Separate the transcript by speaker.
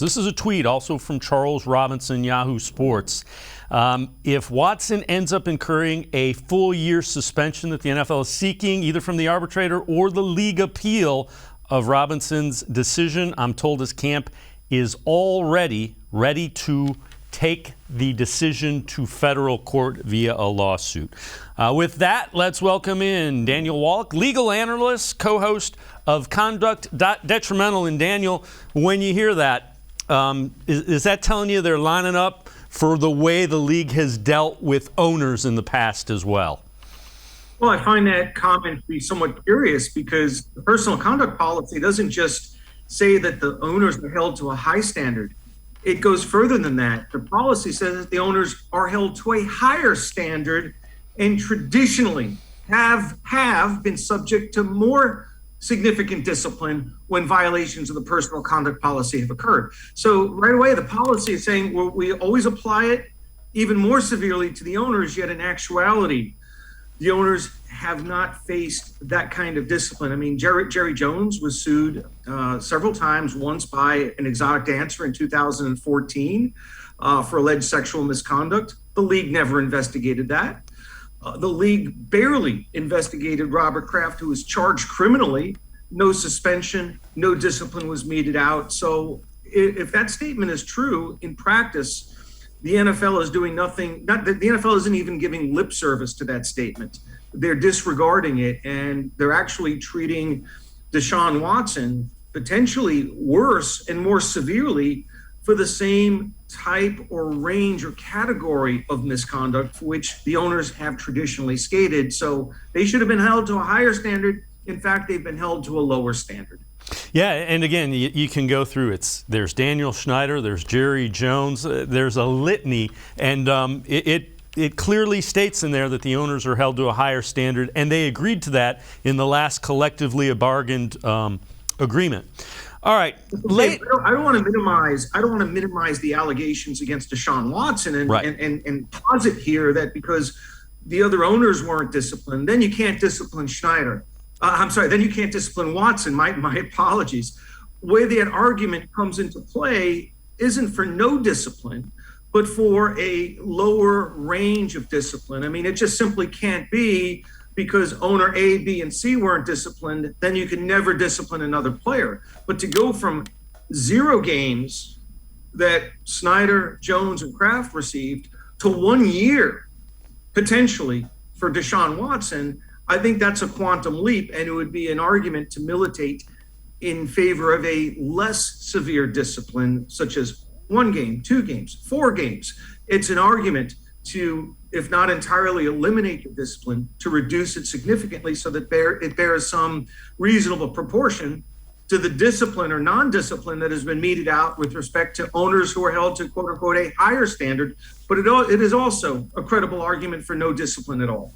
Speaker 1: This is a tweet also from Charles Robinson, Yahoo Sports. If Watson ends up incurring a full year suspension that the NFL is seeking, either from the arbitrator or the league appeal of Robinson's decision, I'm told his camp is already ready to take the decision to federal court via a lawsuit. With that, let's welcome in Daniel Wallach, legal analyst, co-host of Conduct Detrimental. And Daniel, when you hear that, is that telling you they're lining up for the way the league has dealt with owners in the past as well?
Speaker 2: Well, I find that comment to be somewhat curious because the personal conduct policy doesn't just say that the owners are held to a high standard. It goes further than that. The policy says that the owners are held to a higher standard and traditionally have been subject to more significant discipline when violations of the personal conduct policy have occurred. So right away, the policy is saying, well, we always apply it even more severely to the owners, yet in actuality, the owners have not faced that kind of discipline. I mean, Jerry Jones was sued several times, once by an exotic dancer in 2014 for alleged sexual misconduct. The league never investigated that. The league barely investigated Robert Kraft, who was charged criminally. No suspension, no discipline was meted out. So if that statement is true, in practice, the NFL is doing nothing. The NFL isn't even giving lip service to that statement. They're disregarding it, and they're actually treating Deshaun Watson potentially worse and more severely for the same type or range or category of misconduct for which the owners have traditionally skated. So they should have been held to a higher standard. In fact, they've been held to a lower standard.
Speaker 1: Yeah, and again, you can go through there's Daniel Snyder, there's Jerry Jones, there's a litany, and it clearly states in there that the owners are held to a higher standard, and they agreed to that in the last collectively bargained agreement. All right.
Speaker 2: I don't want to minimize the allegations against Deshaun Watson and posit here that because the other owners weren't disciplined, then you can't discipline Snyder. Then you can't discipline Watson. My apologies. The way that argument comes into play isn't for no discipline, but for a lower range of discipline. I mean, it just simply can't be because owner A, B, and C weren't disciplined, then you can never discipline another player. But to go from 0 games that Snyder, Jones, and Kraft received to 1 year, potentially, for Deshaun Watson, I think that's a quantum leap, and it would be an argument to militate in favor of a less severe discipline, such as 1 game, 2 games, 4 games. It's an argument to, if not entirely eliminate the discipline, to reduce it significantly so that it bears some reasonable proportion to the discipline or non-discipline that has been meted out with respect to owners who are held to, quote unquote, a higher standard. But it is also a credible argument for no discipline at all.